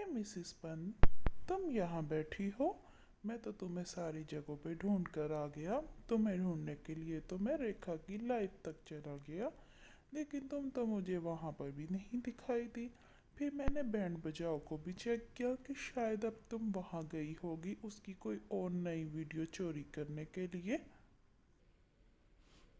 Mrs पन, तुम यहाँ बैठी हो। मैं तो तुम्हें सारी जगहों पे ढूंढ कर आ गया। तुम्हें ढूंढने के लिए तो मैं रेखा की लाइफ तक चला गया, लेकिन तुम तो मुझे वहाँ पर भी नहीं दिखाई दी। फिर मैंने बैंड बजाओ को भी चेक किया कि शायद अब तुम वहाँ गई होगी उसकी कोई और नई वीडियो चोरी करने के लिए।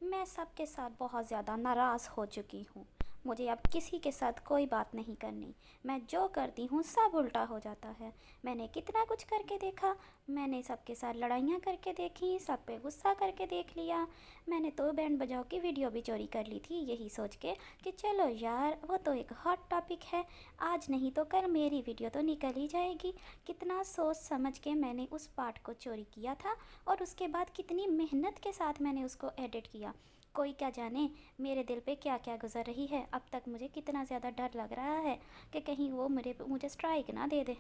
मैं सबके साथ बहुत ज़्यादा नाराज़ हो चुकी हूँ। मुझे अब किसी के साथ कोई बात नहीं करनी। मैं जो करती हूँ सब उल्टा हो जाता है। मैंने कितना कुछ करके देखा। मैंने सबके साथ लड़ाइयाँ करके देखी, सब पे गुस्सा करके देख लिया। मैंने तो बैंड बजाओ की वीडियो भी चोरी कर ली थी, यही सोच के कि चलो यार वो तो एक हॉट टॉपिक है, आज नहीं तो कल मेरी वीडियो तो निकल ही जाएगी। कितना सोच समझ के मैंने उस पार्ट को चोरी किया था और उसके बाद कितनी मेहनत के साथ मैंने उसको एडिट किया। कोई क्या जाने मेरे दिल पे क्या क्या गुजर रही है। अब तक मुझे कितना ज़्यादा डर लग रहा है कि कहीं वो मुझे स्ट्राइक ना दे दे।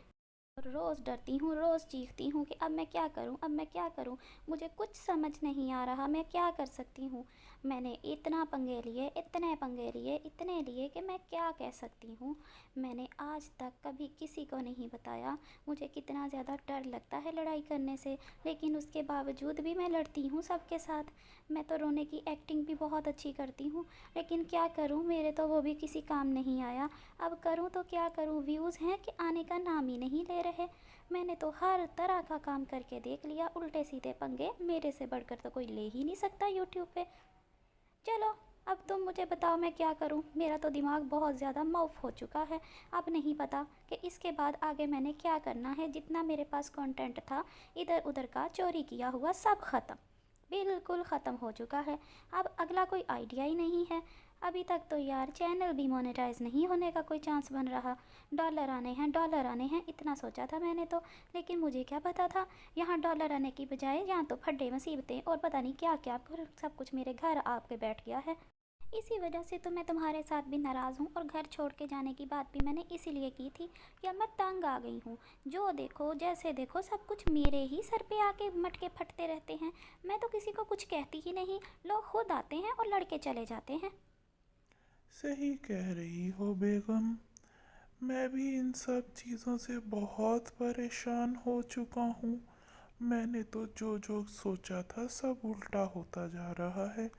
रोज़ डरती हूँ, रोज़ चीखती हूँ कि अब मैं क्या करूँ, अब मैं क्या करूँ। मुझे कुछ समझ नहीं आ रहा मैं क्या कर सकती हूँ। मैंने इतना पंगे लिए, इतने पंगे लिए, इतने लिए कि मैं क्या कह सकती हूँ। मैंने आज तक कभी किसी को नहीं बताया मुझे कितना ज़्यादा डर लगता है लड़ाई करने से, लेकिन उसके बावजूद भी मैं लड़ती हूँ सबके साथ। मैं तो रोने की एक्टिंग भी बहुत अच्छी करती हूँ, लेकिन क्या करूँ, मेरे तो वो भी किसी काम नहीं आया। अब करूँ तो क्या करूँ, व्यूज़ हैं कि आने का नाम ही नहीं ले रहे। मैंने तो हर तरह का काम करके देख लिया, उल्टे सीधे पंगे मेरे से बढ़कर तो कोई ले ही नहीं सकता यूट्यूब पे। चलो अब तुम मुझे बताओ मैं क्या करूं। मेरा तो दिमाग बहुत ज़्यादा मौफ हो चुका है। अब नहीं पता कि इसके बाद आगे मैंने क्या करना है। जितना मेरे पास कंटेंट था इधर उधर का चोरी किया हुआ सब ख़त्म, बिल्कुल ख़त्म हो चुका है। अब अगला कोई आइडिया ही नहीं है। अभी तक तो यार चैनल भी मोनेटाइज नहीं होने का कोई चांस बन रहा। डॉलर आने हैं, डॉलर आने हैं, इतना सोचा था मैंने तो, लेकिन मुझे क्या पता था यहाँ डॉलर आने की बजाय यहाँ तो फड्डे मुसीबतें और पता नहीं क्या क्या सब कुछ मेरे घर आके बैठ गया है। इसी वजह से तो मैं तुम्हारे साथ भी नाराज़ हूँ और घर छोड़ के जाने की बात भी मैंने इसीलिए की थी कि अब मैं तंग आ गई हूँ। जो देखो जैसे देखो सब कुछ मेरे ही सर पे आके मटके फटते रहते हैं। मैं तो किसी को कुछ कहती ही नहीं, लोग खुद आते हैं और लड़के चले जाते हैं। सही कह रही हो बेगम। मैं भी इन सब चीज़ों से बहुत परेशान हो चुका हूँ। मैंने तो जो जो सोचा था सब उल्टा होता जा रहा है।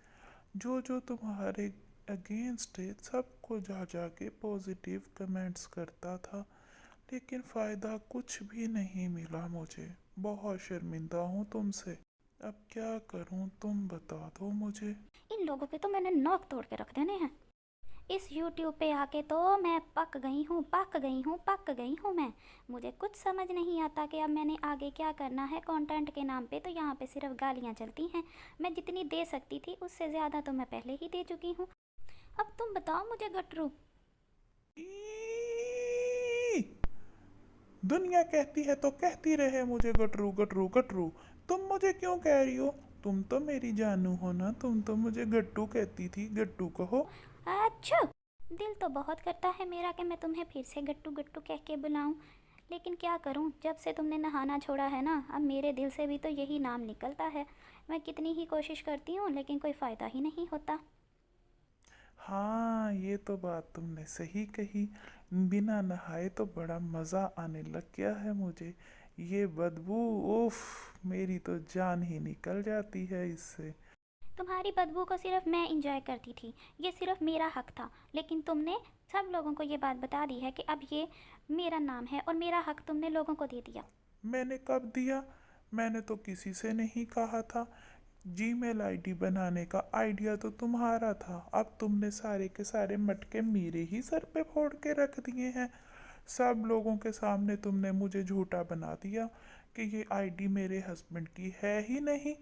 जो जो तुम्हारे अगेंस्ट है सबको जा जा के पॉजिटिव कमेंट्स करता था, लेकिन फ़ायदा कुछ भी नहीं मिला मुझे। बहुत शर्मिंदा हूँ तुमसे। अब क्या करूँ तुम बता दो मुझे। इन लोगों के तो मैंने नोक तोड़ के रख देने हैं। इस यूट्यूब पे आके तो मैं पक गई हूँ, पक गई हूँ, पक गई हूँ मैं। मुझे कुछ समझ नहीं आता कि अब मैंने आगे क्या करना है। कंटेंट के नाम पे तो यहाँ पे सिर्फ गालियाँ चलती हैं। मैं जितनी दे सकती थी उससे ज़्यादा तो मैं पहले ही दे चुकी हूँ। अब तुम बताओ मुझे गटरू। ई! दुनिया कहती है तो कहती रहे मुझे गटरू गटरू गटरू। तुम मुझे क्यों कह रही हो? तुम तो मेरी जानू हो ना, तुम तो मुझे गट्टू कहती थी, गट्टू कहो। अच्छा, दिल तो बहुत करता है मेरा कि मैं तुम्हें फिर से गट्टू गट्टू कह के बुलाऊं, लेकिन क्या करूं, जब से तुमने नहाना छोड़ा है ना अब मेरे दिल से भी तो यही नाम निकलता है। मैं कितनी ही कोशिश करती हूँ लेकिन कोई फ़ायदा ही नहीं होता। हाँ, ये तो बात तुमने सही कही। बिना नहाए तो बड़ा मज़ा आने लग गया है मुझे। ये बदबू, उफ, मेरी तो जान ही निकल जाती है इससे। तुम्हारी बदबू को सिर्फ मैं इंजॉय करती थी, ये सिर्फ मेरा हक था, लेकिन तुमने सब लोगों को ये बात बता दी है कि अब ये मेरा नाम है और मेरा हक तुमने लोगों को दे दिया। मैंने कब दिया? मैंने तो किसी से नहीं कहा था। जीमेल आईडी बनाने का आइडिया तो तुम्हारा था। अब तुमने सारे के सारे मटके मेरे ही सर पे फोड़ के रख दिए हैं। सब लोगों के सामने तुमने मुझे झूठा बना दिया कि ये आईडी मेरे हस्बैंड की है ही नहीं।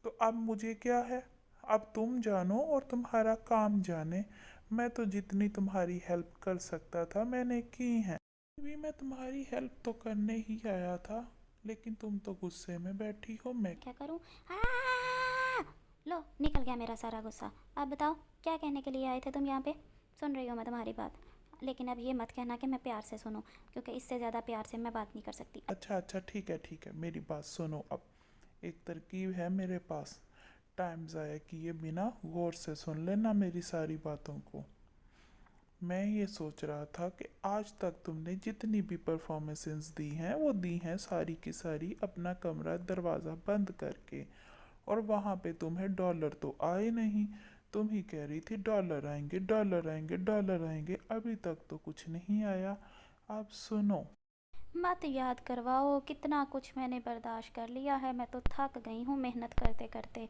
तो अब मुझे क्या है? अब तुम जानो और तुम्हारा काम जाने। मैं तो जितनी तुम्हारी हेल्प कर सकता था मैंने की है। भी मैं तुम्हारी हेल्प तो करने ही आया था, लेकिन तुम तो गुस्से में बैठी हो। मैं क्या करूँ। लो निकल गया मेरा सारा गुस्सा। अब बताओ क्या कहने के लिए आए थे तुम यहाँ पे। सुन रही हो मैं तुम्हारी बात, लेकिन अब ये मत कहना कि मैं प्यार से सुनूं, क्योंकि इससे ज़्यादा प्यार से मैं बात नहीं कर सकती। अच्छा अच्छा, ठीक है ठीक है, मेरी बात सुनो अब। एक तरकीब है मेरे पास। टाइम ज़ाया किए बिना गौर से सुन लेना मेरी सारी बातों को। मैं ये सोच रहा था कि आज तक तुमने जितनी भी परफॉर्मेंसेस दी हैं वो दी हैं सारी की सारी अपना कमरा दरवाज़ा बंद करके। और वहाँ पे तुम्हें डॉलर तो आए नहीं। तुम ही कह रही थी डॉलर आएंगे, डॉलर आएंगे, डॉलर आएंगे, अभी तक तो कुछ नहीं आया। अब सुनो। मत याद करवाओ, कितना कुछ मैंने बर्दाश्त कर लिया है। मैं तो थक गई हूँ मेहनत करते करते।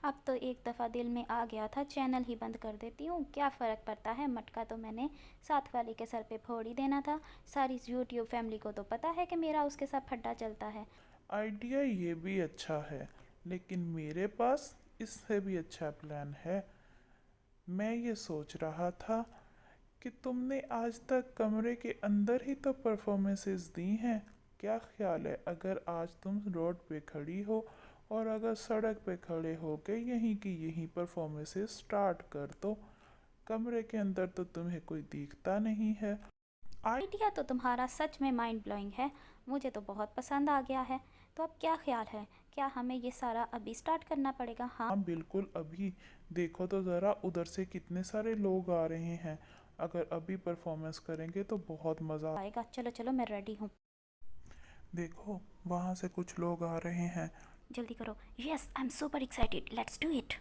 अब तो एक दफ़ा दिल में आ गया था चैनल ही बंद कर देती हूँ, क्या फ़र्क पड़ता है। मटका तो मैंने साथ वाली के सर पे फोड़ ही देना था। सारी यूट्यूब फैमिली को तो पता है कि मेरा उसके साथ फड्डा चलता है। आइडिया ये भी अच्छा है, लेकिन मेरे पास इससे भी अच्छा प्लान है। मैं ये सोच रहा था कि तुमने आज तक कमरे के अंदर ही तो परफॉर्मेंसेस दी हैं। क्या ख्याल है अगर आज तुम रोड पे खड़ी हो और अगर सड़क पे खड़े होके यहीं की यहीं परफॉर्मेंसेस स्टार्ट कर दो। कमरे के अंदर तो तुम्हें कोई दिखता नहीं है। आई आइडिया तो तुम्हारा सच में माइंड ब्लोइंग है, मुझे तो बहुत पसंद आ गया है। तो अब क्या ख्याल है, क्या हमें ये सारा अभी स्टार्ट करना पड़ेगा? हाँ, हाँ बिल्कुल, अभी देखो तो ज़रा उधर से कितने सारे लोग आ रहे हैं। अगर अभी परफॉर्मेंस करेंगे तो बहुत मज़ा। आएगा। चलो चलो, मैं रेडी हूँ। देखो वहाँ से कुछ लोग आ रहे हैं। जल्दी करो। Yes, I am super excited, let's do it.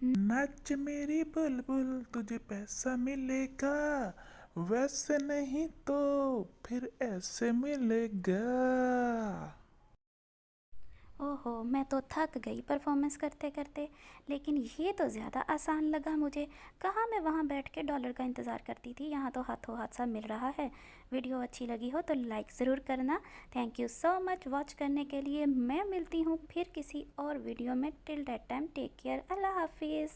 नाच मेरी बुलबुल तुझे पैसा मिलेगा, वैसे नहीं तो फिर ऐसे मिलेगा। ओहो, मैं तो थक गई परफॉर्मेंस करते करते, लेकिन ये तो ज़्यादा आसान लगा मुझे। कहाँ मैं वहाँ बैठ के डॉलर का इंतज़ार करती थी, यहाँ तो हाथों हाथ सब मिल रहा है। वीडियो अच्छी लगी हो तो लाइक ज़रूर करना। Thank you so much watch करने के लिए। मैं मिलती हूँ फिर किसी और वीडियो में। Till that time take care, अल्लाह हाफिज़।